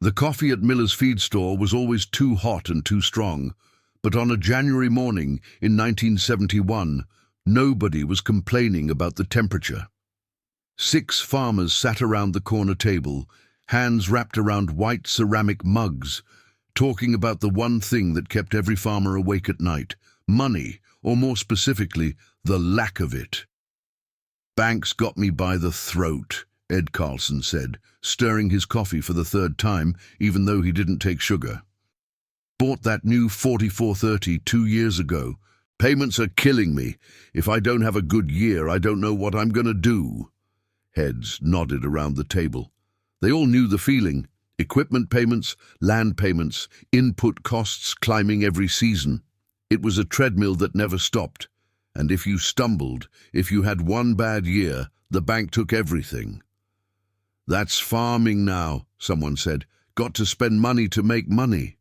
The coffee at Miller's feed store was always too hot and too strong, but on a January morning in 1971, nobody was complaining about the temperature. 6 farmers sat around the corner table, hands wrapped around white ceramic mugs, talking about the one thing that kept every farmer awake at night: money, or more specifically, the lack of it. "Banks got me by the throat," Ed Carlson said, stirring his coffee for the 3rd time, even though he didn't take sugar. "Bought that new 4430 2 years ago. Payments are killing me. If I don't have a good year, I don't know what I'm going to do." Heads nodded around the table. They all knew the feeling: equipment payments, land payments, input costs climbing every season. It was a treadmill that never stopped. And if you stumbled, if you had one bad year, the bank took everything. "That's farming now," someone said. "Got to spend money to make money."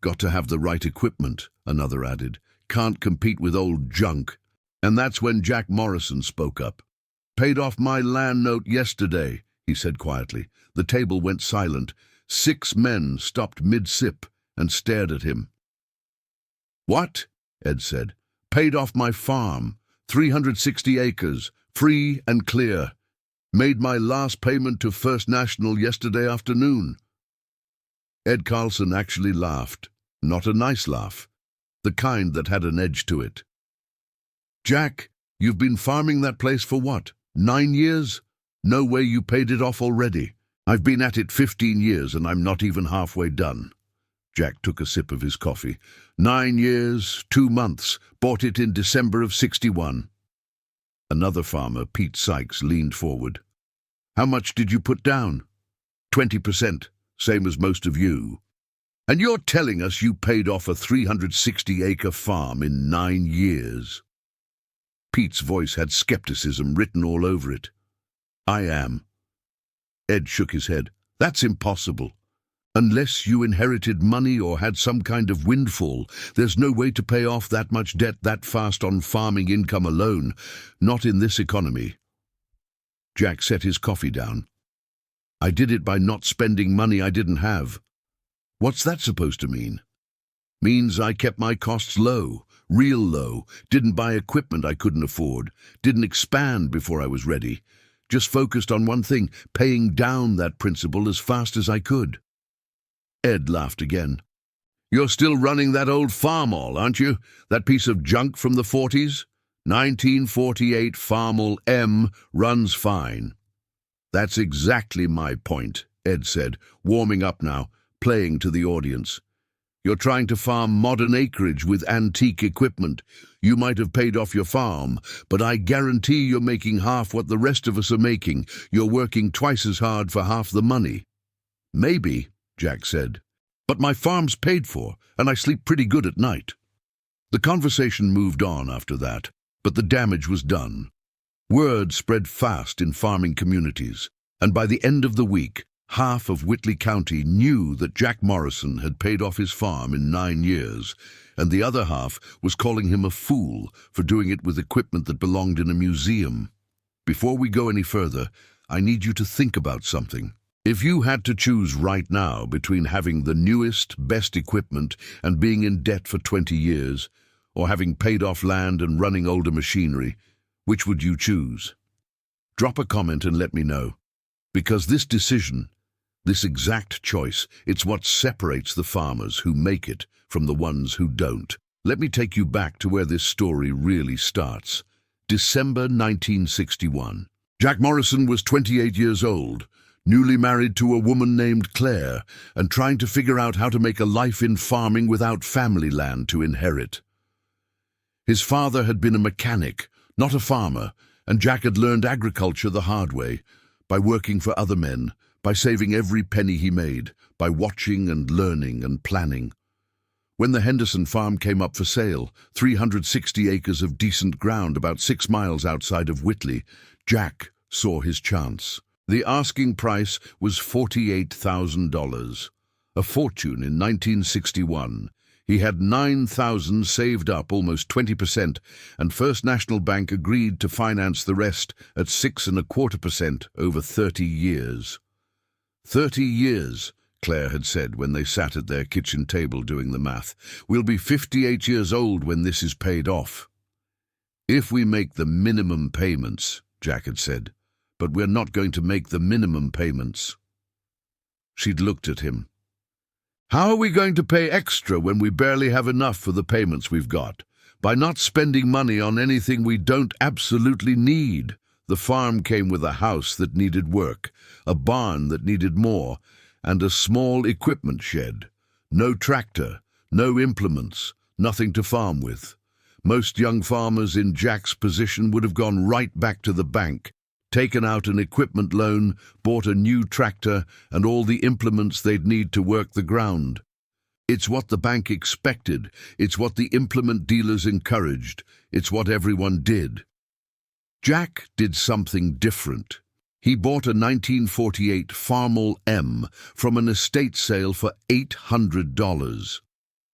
"Got to have the right equipment," another added. "Can't compete with old junk." And that's when Jack Morrison spoke up. "Paid off my land note yesterday," he said quietly. The table went silent. 6 men stopped mid-sip and stared at him. "What?" Ed said. "Paid off my farm, 360 acres, free and clear. Made my last payment to First National yesterday afternoon." Ed Carlson actually laughed. Not a nice laugh. The kind that had an edge to it. "Jack, you've been farming that place for what, 9 years? No way you paid it off already." "I've been at it 15 years and I'm not even halfway done." Jack took a sip of his coffee. 9 years, 2 months. Bought it in December of '61. Another farmer, Pete Sykes, leaned forward. "How much did you put down?" 20%, same as most of you. "And you're telling us you paid off a 360-acre farm in 9 years?" Pete's voice had skepticism written all over it. "I am." Ed shook his head. "That's impossible. Unless you inherited money or had some kind of windfall, there's no way to pay off that much debt that fast on farming income alone. Not in this economy." Jack set his coffee down. "I did it by not spending money I didn't have." "What's that supposed to mean?" "Means I kept my costs low, real low, didn't buy equipment I couldn't afford, didn't expand before I was ready. Just focused on one thing, paying down that principal as fast as I could." Ed laughed again. "You're still running that old Farmall, aren't you? That piece of junk from the '40s? 1948 Farmall M runs fine." "That's exactly my point," Ed said, warming up now, playing to the audience. "You're trying to farm modern acreage with antique equipment. You might have paid off your farm, but I guarantee you're making half what the rest of us are making. You're working twice as hard for half the money." "Maybe," Jack said, "but my farm's paid for, and I sleep pretty good at night." The conversation moved on after that, but the damage was done. Word spread fast in farming communities, and by the end of the week, half of Whitley County knew that Jack Morrison had paid off his farm in 9 years, and the other half was calling him a fool for doing it with equipment that belonged in a museum. Before we go any further, I need you to think about something. If you had to choose right now between having the newest, best equipment and being in debt for 20 years, or having paid off land and running older machinery, which would you choose? Drop a comment and let me know. Because this decision, this exact choice, it's what separates the farmers who make it from the ones who don't. Let me take you back to where this story really starts. December 1961. Jack Morrison was 28 years old, newly married to a woman named Claire, and trying to figure out how to make a life in farming without family land to inherit. His father had been a mechanic, not a farmer, and Jack had learned agriculture the hard way, by working for other men, by saving every penny he made, by watching and learning and planning. When the Henderson farm came up for sale, 360 acres of decent ground about 6 miles outside of Whitley, Jack saw his chance. The asking price was $48,000, a fortune in 1961. He had $9,000 saved up, almost 20%, and First National Bank agreed to finance the rest at 6.25% over 30 years. 30 years, Claire had said when they sat at their kitchen table doing the math. "We'll be 58 years old when this is paid off." "If we make the minimum payments," Jack had said. "But we're not going to make the minimum payments." She'd looked at him. "How are we going to pay extra when we barely have enough for the payments we've got? By not spending money on anything we don't absolutely need." The farm came with a house that needed work, a barn that needed more, and a small equipment shed. No tractor, no implements, nothing to farm with. Most young farmers in Jack's position would have gone right back to the bank, taken out an equipment loan, bought a new tractor and all the implements they'd need to work the ground. It's what the bank expected, it's what the implement dealers encouraged, it's what everyone did. Jack did something different. He bought a 1948 Farmall M from an estate sale for $800.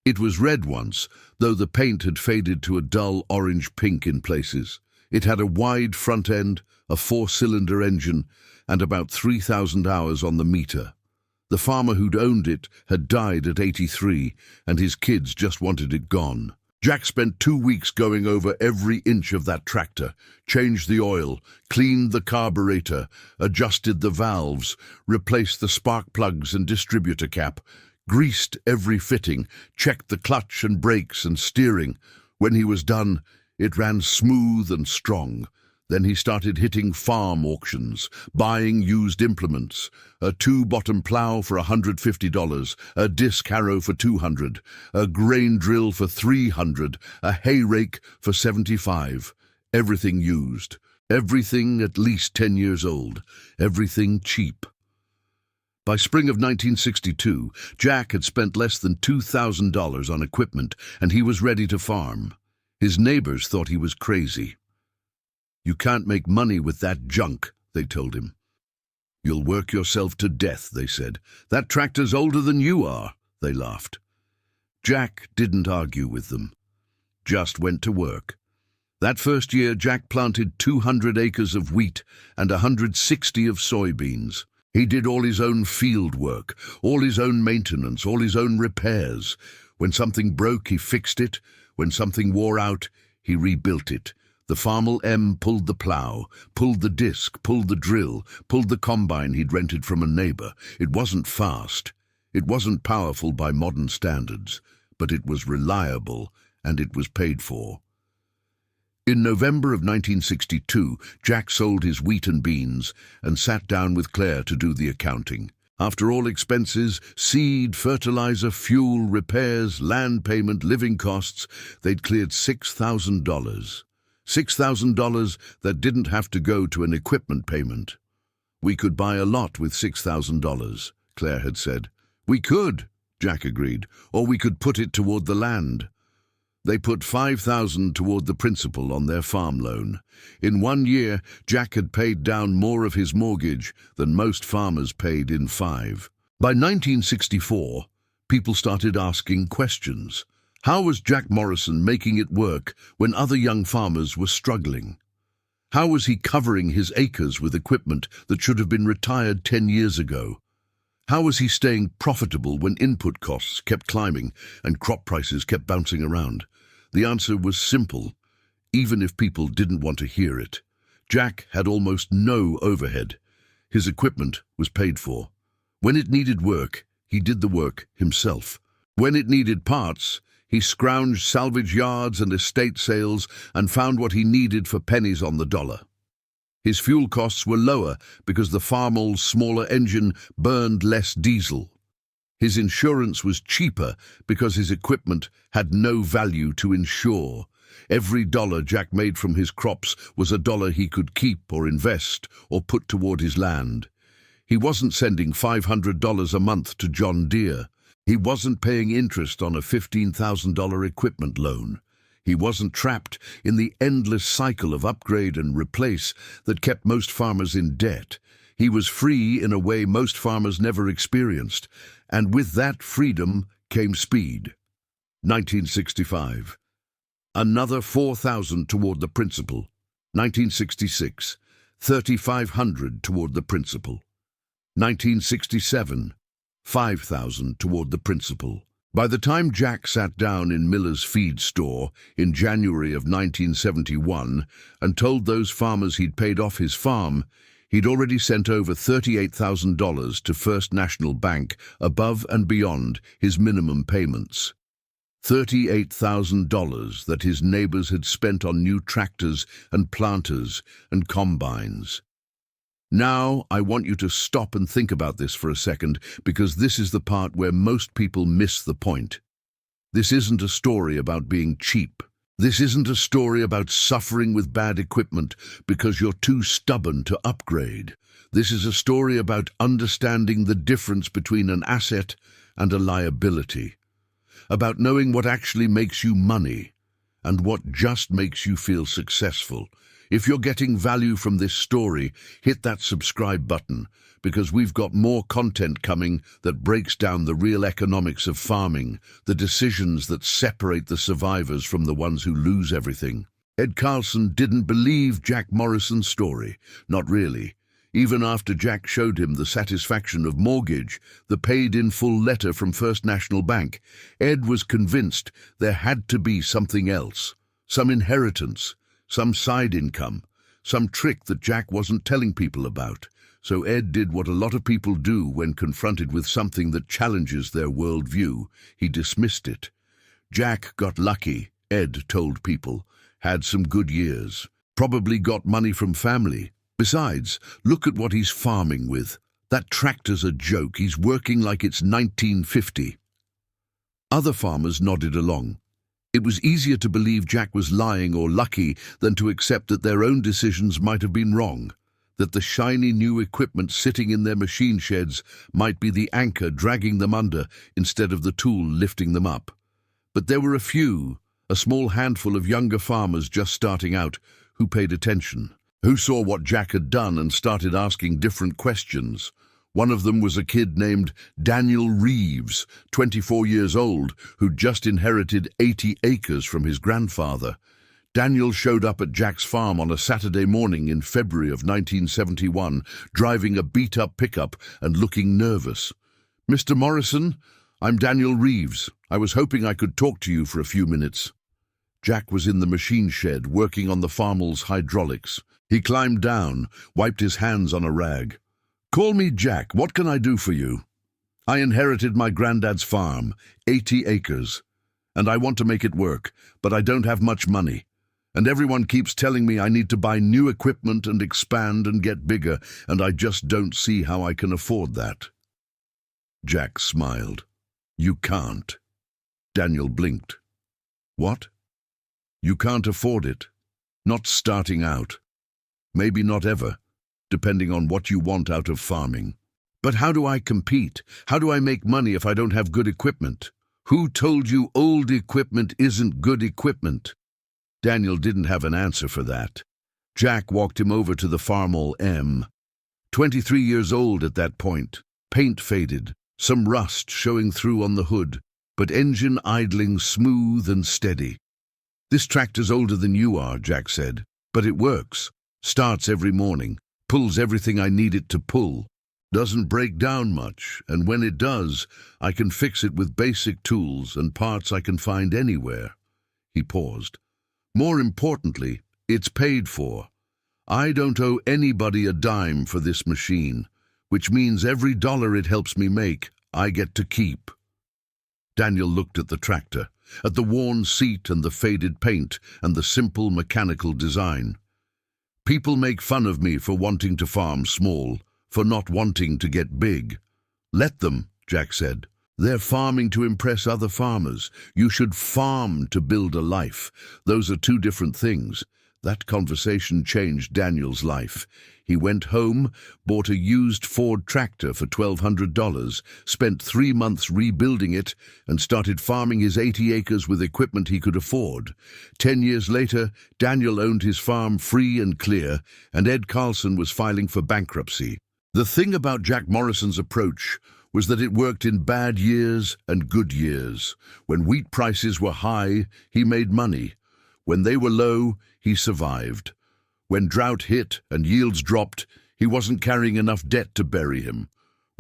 It was red once, though the paint had faded to a dull orange-pink in places. It had a wide front end, a 4-cylinder engine, and about 3,000 hours on the meter. The farmer who'd owned it had died at 83, and his kids just wanted it gone. Jack spent 2 weeks going over every inch of that tractor, changed the oil, cleaned the carburetor, adjusted the valves, replaced the spark plugs and distributor cap, greased every fitting, checked the clutch and brakes and steering. When he was done, it ran smooth and strong. Then he started hitting farm auctions, buying used implements, a 2-bottom plow for $150, a disc harrow for $200, a grain drill for $300, a hay rake for $75. Everything used, everything at least 10 years old, everything cheap. By spring of 1962, Jack had spent less than $2,000 on equipment, and he was ready to farm. His neighbors thought he was crazy. "You can't make money with that junk," they told him. "You'll work yourself to death," they said. "That tractor's older than you are," they laughed. Jack didn't argue with them, just went to work. That first year, Jack planted 200 acres of wheat and 160 of soybeans. He did all his own field work, all his own maintenance, all his own repairs. When something broke, he fixed it. When something wore out, he rebuilt it. The Farmall M pulled the plow, pulled the disc, pulled the drill, pulled the combine he'd rented from a neighbor. It wasn't fast. It wasn't powerful by modern standards, but it was reliable, and it was paid for. In November of 1962, Jack sold his wheat and beans and sat down with Claire to do the accounting. After all expenses, seed, fertilizer, fuel, repairs, land payment, living costs, they'd cleared $6,000. $6,000 that didn't have to go to an equipment payment. "We could buy a lot with $6,000, Claire had said. "We could," Jack agreed, "or we could put it toward the land." They put $5,000 toward the principal on their farm loan. In 1 year, Jack had paid down more of his mortgage than most farmers paid in 5. By 1964, people started asking questions. How was Jack Morrison making it work when other young farmers were struggling? How was he covering his acres with equipment that should have been retired 10 years ago? How was he staying profitable when input costs kept climbing and crop prices kept bouncing around? The answer was simple, even if people didn't want to hear it. Jack had almost no overhead. His equipment was paid for. When it needed work, he did the work himself. When it needed parts, he scrounged salvage yards and estate sales and found what he needed for pennies on the dollar. His fuel costs were lower because the Farmall's smaller engine burned less diesel. His insurance was cheaper because his equipment had no value to insure. Every dollar Jack made from his crops was a dollar he could keep or invest or put toward his land. He wasn't sending $500 a month to John Deere. He wasn't paying interest on a $15,000 equipment loan. He wasn't trapped in the endless cycle of upgrade and replace that kept most farmers in debt. He was free in a way most farmers never experienced, and with that freedom came speed. 1965. Another $4,000 toward the principal. 1966. $3,500 toward the principal. 1967. $5,000 toward the principal. By the time Jack sat down in Miller's feed store in January of 1971 and told those farmers he'd paid off his farm, he'd already sent over $38,000 to First National Bank above and beyond his minimum payments. $38,000 that his neighbors had spent on new tractors and planters and combines. Now, I want you to stop and think about this for a second, because this is the part where most people miss the point. This isn't a story about being cheap. This isn't a story about suffering with bad equipment because you're too stubborn to upgrade. This is a story about understanding the difference between an asset and a liability, about knowing what actually makes you money and what just makes you feel successful. If you're getting value from this story, hit that subscribe button, because we've got more content coming that breaks down the real economics of farming, the decisions that separate the survivors from the ones who lose everything. Ed Carlson didn't believe Jack Morrison's story. Not really. Even after Jack showed him the satisfaction of mortgage, the paid-in-full letter from First National Bank, Ed was convinced there had to be something else, some inheritance, some side income, some trick that Jack wasn't telling people about. So Ed did what a lot of people do when confronted with something that challenges their worldview. He dismissed it. Jack got lucky, Ed told people, had some good years, probably got money from family. Besides, look at what he's farming with. That tractor's a joke. He's working like it's 1950. Other farmers nodded along. It was easier to believe Jack was lying or lucky than to accept that their own decisions might have been wrong, that the shiny new equipment sitting in their machine sheds might be the anchor dragging them under instead of the tool lifting them up. But there were a small handful of younger farmers just starting out, who paid attention, who saw what Jack had done and started asking different questions. One of them was a kid named Daniel Reeves, 24 years old, who'd just inherited 80 acres from his grandfather. Daniel showed up at Jack's farm on a Saturday morning in February of 1971, driving a beat-up pickup and looking nervous. "Mr. Morrison, I'm Daniel Reeves. I was hoping I could talk to you for a few minutes." Jack was in the machine shed working on the Farmall's hydraulics. He climbed down, wiped his hands on a rag. "Call me Jack. What can I do for you?" "I inherited my granddad's farm, 80 acres, and I want to make it work, but I don't have much money. And everyone keeps telling me I need to buy new equipment and expand and get bigger, and I just don't see how I can afford that." Jack smiled. "You can't." Daniel blinked. "What?" "You can't afford it. Not starting out. Maybe not ever, depending on what you want out of farming." "But how do I compete? How do I make money if I don't have good equipment?" "Who told you old equipment isn't good equipment?" Daniel didn't have an answer for that. Jack walked him over to the Farmall M. 23 years old at that point, paint faded, some rust showing through on the hood, but engine idling smooth and steady. "This tractor's older than you are," Jack said, "but it works. Starts every morning, pulls everything I need it to pull. Doesn't break down much, and when it does, I can fix it with basic tools and parts I can find anywhere." He paused. "More importantly, it's paid for. I don't owe anybody a dime for this machine, which means every dollar it helps me make, I get to keep." Daniel looked at the tractor, at the worn seat and the faded paint and the simple mechanical design. "People make fun of me for wanting to farm small, for not wanting to get big." "Let them," Jack said. "They're farming to impress other farmers. You should farm to build a life. Those are two different things." That conversation changed Daniel's life. He went home, bought a used Ford tractor for $1,200, spent 3 months rebuilding it, and started farming his 80 acres with equipment he could afford. 10 years later, Daniel owned his farm free and clear, and Ed Carlson was filing for bankruptcy. The thing about Jack Morrison's approach was that it worked in bad years and good years. When wheat prices were high, he made money. When they were low, he survived. When drought hit and yields dropped, he wasn't carrying enough debt to bury him.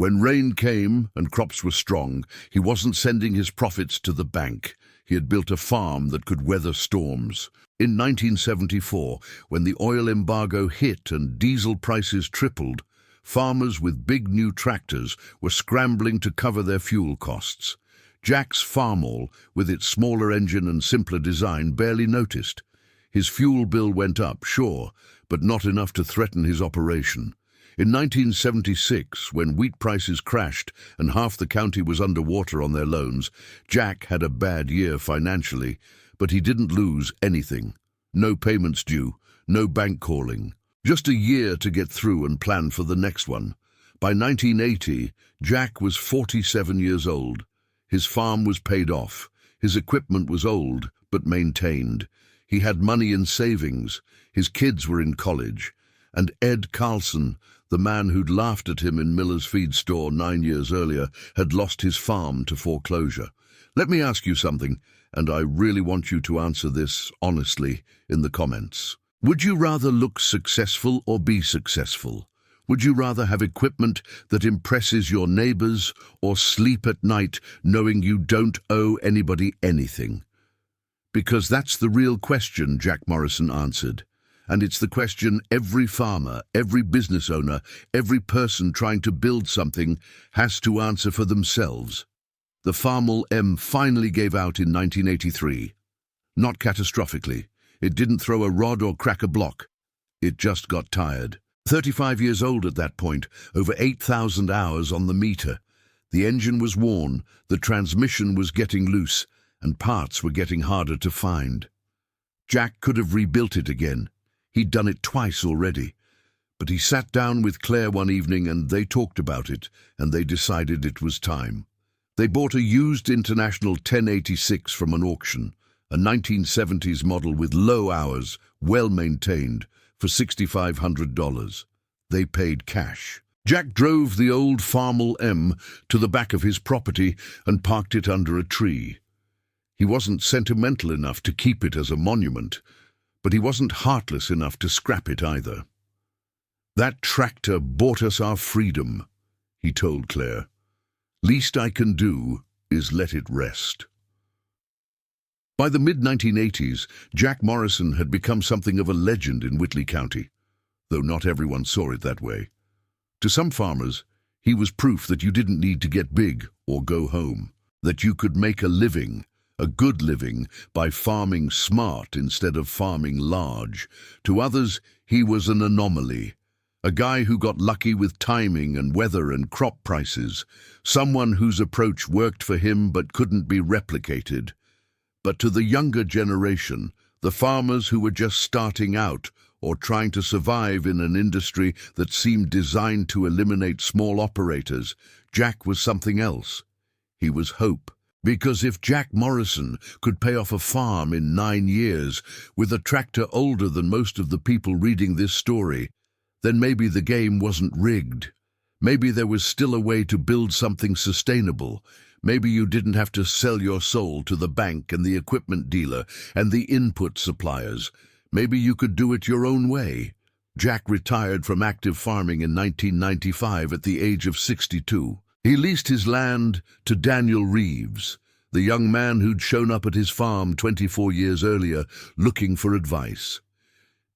When rain came and crops were strong, he wasn't sending his profits to the bank. He had built a farm that could weather storms. In 1974, when the oil embargo hit and diesel prices tripled, farmers with big new tractors were scrambling to cover their fuel costs. Jack's Farmall, with its smaller engine and simpler design, barely noticed. His fuel bill went up, sure, but not enough to threaten his operation. In 1976, when wheat prices crashed and half the county was underwater on their loans, Jack had a bad year financially, but he didn't lose anything. No payments due, no bank calling. Just a year to get through and plan for the next one. By 1980, Jack was 47 years old. His farm was paid off. His equipment was old, but maintained. He had money in savings. His kids were in college. And Ed Carlson, the man who'd laughed at him in Miller's feed store 9 years earlier, had lost his farm to foreclosure. Let me ask you something, and I really want you to answer this honestly in the comments. Would you rather look successful or be successful? Would you rather have equipment that impresses your neighbors or sleep at night knowing you don't owe anybody anything? Because that's the real question, Jack Morrison answered. And it's the question every farmer, every business owner, every person trying to build something has to answer for themselves. The Farmall M finally gave out in 1983. Not catastrophically. It didn't throw a rod or crack a block. It just got tired. 35 years old at that point, over 8,000 hours on the meter. The engine was worn, the transmission was getting loose, and parts were getting harder to find. Jack could have rebuilt it again. He'd done it twice already. But he sat down with Claire one evening and they talked about it, and they decided it was time. They bought a used International 1086 from an auction, a 1970s model with low hours, well maintained, for $6,500. They paid cash. Jack drove the old Farmall M to the back of his property and parked it under a tree. He wasn't sentimental enough to keep it as a monument, but he wasn't heartless enough to scrap it either. That tractor bought us our freedom, he told Claire. Least I can do is let it rest. By the mid-1980s, Jack Morrison had become something of a legend in Whitley County, though not everyone saw it that way. To some farmers, he was proof that you didn't need to get big or go home, that you could make a living, a good living, by farming smart instead of farming large. To others, he was an anomaly, a guy who got lucky with timing and weather and crop prices, someone whose approach worked for him but couldn't be replicated. But to the younger generation, the farmers who were just starting out or trying to survive in an industry that seemed designed to eliminate small operators, Jack was something else. He was hope. Because if Jack Morrison could pay off a farm in 9 years with a tractor older than most of the people reading this story, then maybe the game wasn't rigged. Maybe there was still a way to build something sustainable. Maybe you didn't have to sell your soul to the bank and the equipment dealer and the input suppliers. Maybe you could do it your own way. Jack retired from active farming in 1995 at the age of 62. He leased his land to Daniel Reeves, the young man who'd shown up at his farm 24 years earlier looking for advice.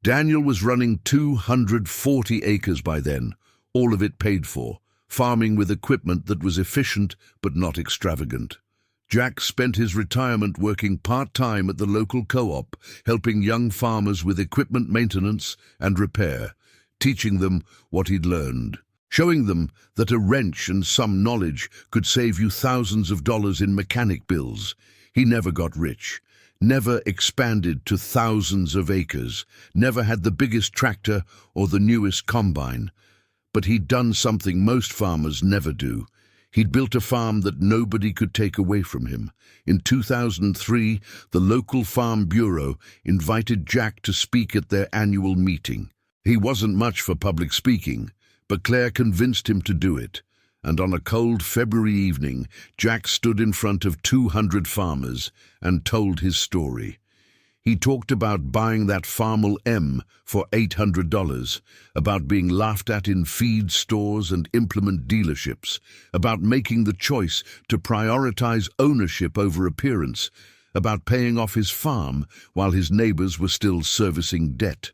Daniel was running 240 acres by then, all of it paid for, farming with equipment that was efficient but not extravagant. Jack spent his retirement working part-time at the local co-op, helping young farmers with equipment maintenance and repair, teaching them what he'd learned, showing them that a wrench and some knowledge could save you thousands of dollars in mechanic bills. He never got rich, never expanded to thousands of acres, never had the biggest tractor or the newest combine. But he'd done something most farmers never do. He'd built a farm that nobody could take away from him. In 2003, the local Farm Bureau invited Jack to speak at their annual meeting. He wasn't much for public speaking, but Claire convinced him to do it, and on a cold February evening, Jack stood in front of 200 farmers and told his story. He talked about buying that Farmall M for $800, about being laughed at in feed stores and implement dealerships, about making the choice to prioritize ownership over appearance, about paying off his farm while his neighbors were still servicing debt.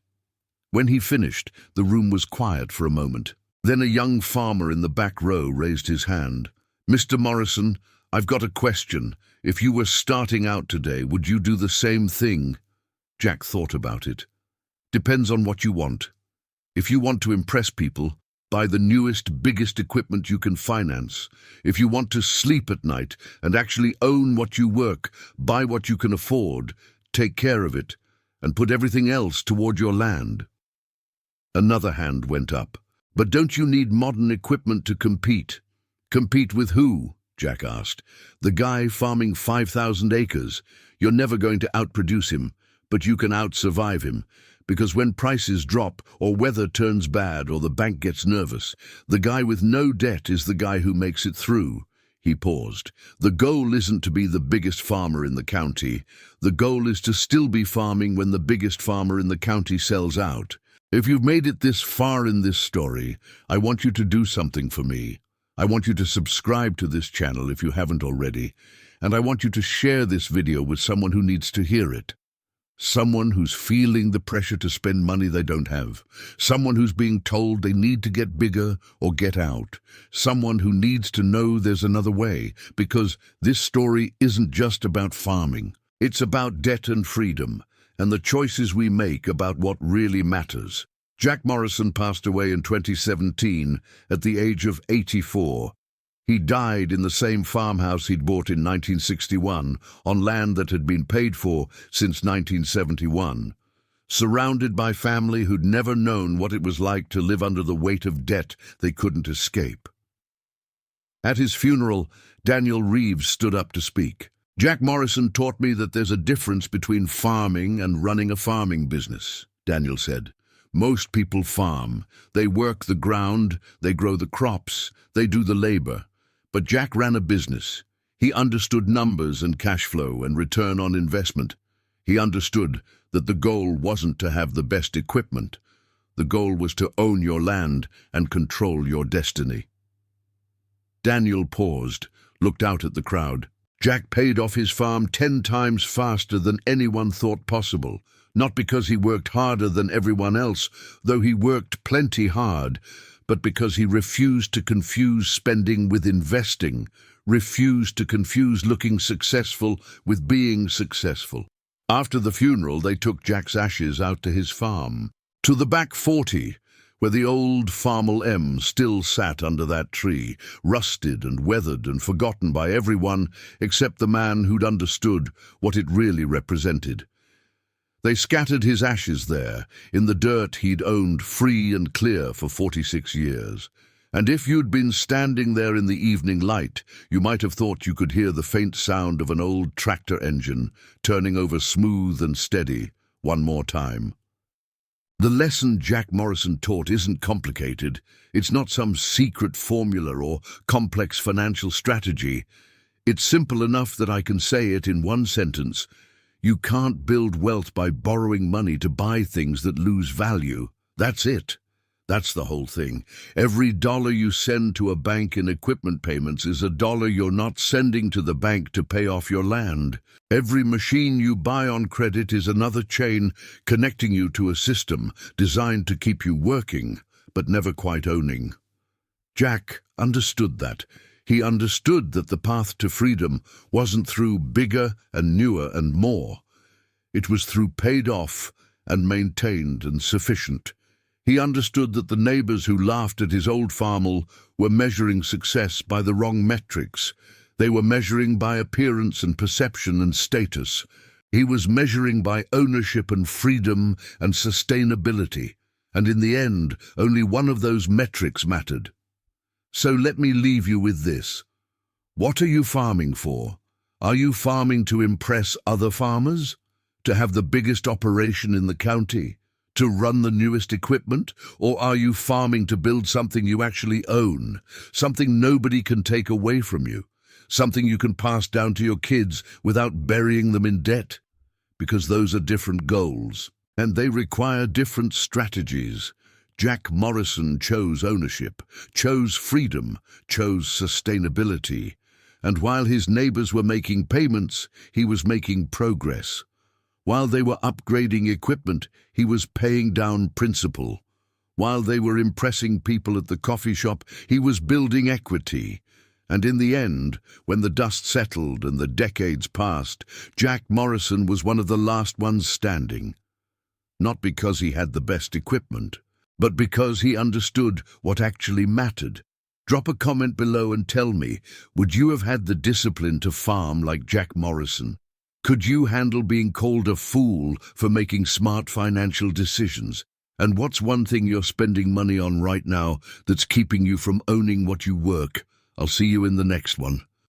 When he finished, the room was quiet for a moment. Then a young farmer in the back row raised his hand. "Mr. Morrison, I've got a question. If you were starting out today, would you do the same thing?" Jack thought about it. "Depends on what you want. If you want to impress people, buy the newest, biggest equipment you can finance. If you want to sleep at night and actually own what you work, buy what you can afford, take care of it, and put everything else toward your land." Another hand went up. "But don't you need modern equipment to compete?" "Compete with who?" Jack asked. "The guy farming 5,000 acres. You're never going to outproduce him, but you can out-survive him. Because when prices drop, or weather turns bad, or the bank gets nervous, the guy with no debt is the guy who makes it through." He paused. "The goal isn't to be the biggest farmer in the county. The goal is to still be farming when the biggest farmer in the county sells out. If you've made it this far in this story, I want you to do something for me. I want you to subscribe to this channel if you haven't already, and I want you to share this video with someone who needs to hear it. Someone who's feeling the pressure to spend money they don't have. Someone who's being told they need to get bigger or get out. Someone who needs to know there's another way, because this story isn't just about farming. It's about debt and freedom, and the choices we make about what really matters. Jack Morrison passed away in 2017 at the age of 84. He died in the same farmhouse he'd bought in 1961 on land that had been paid for since 1971, surrounded by family who'd never known what it was like to live under the weight of debt they couldn't escape. At his funeral, Daniel Reeves stood up to speak. "Jack Morrison taught me that there's a difference between farming and running a farming business," Daniel said. "Most people farm. They work the ground, they grow the crops, they do the labor. But Jack ran a business. He understood numbers and cash flow and return on investment. He understood that the goal wasn't to have the best equipment. The goal was to own your land and control your destiny." Daniel paused, looked out at the crowd. Jack paid off his farm 10 times faster than anyone thought possible, not because he worked harder than everyone else, though he worked plenty hard, but because he refused to confuse spending with investing, refused to confuse looking successful with being successful. After the funeral, they took Jack's ashes out to his farm, to the back 40, where the old Farmall M still sat under that tree, rusted and weathered and forgotten by everyone except the man who'd understood what it really represented. They scattered his ashes there, in the dirt he'd owned free and clear for 46 years. And if you'd been standing there in the evening light, you might have thought you could hear the faint sound of an old tractor engine turning over smooth and steady one more time. The lesson Jack Morrison taught isn't complicated. It's not some secret formula or complex financial strategy. It's simple enough that I can say it in one sentence. You can't build wealth by borrowing money to buy things that lose value. That's it. That's the whole thing. Every dollar you send to a bank in equipment payments is a dollar you're not sending to the bank to pay off your land. Every machine you buy on credit is another chain connecting you to a system designed to keep you working, but never quite owning. Jack understood that. He understood that the path to freedom wasn't through bigger and newer and more. It was through paid off and maintained and sufficient. He understood that the neighbors who laughed at his old Farmall were measuring success by the wrong metrics. They were measuring by appearance and perception and status. He was measuring by ownership and freedom and sustainability. And in the end, only one of those metrics mattered. So let me leave you with this. What are you farming for? Are you farming to impress other farmers? To have the biggest operation in the county? To run the newest equipment? Or are you farming to build something you actually own? Something nobody can take away from you? Something you can pass down to your kids without burying them in debt? because those are different goals, and they require different strategies. Jack Morrison chose ownership, chose freedom, chose sustainability. And while his neighbors were making payments, he was making progress. While they were upgrading equipment, he was paying down principal. While they were impressing people at the coffee shop, he was building equity. And in the end, when the dust settled and the decades passed, Jack Morrison was one of the last ones standing. Not because he had the best equipment, but because he understood what actually mattered. Drop a comment below and tell me, would you have had the discipline to farm like Jack Morrison? Could you handle being called a fool for making smart financial decisions? And what's one thing you're spending money on right now that's keeping you from owning what you work? I'll see you in the next one.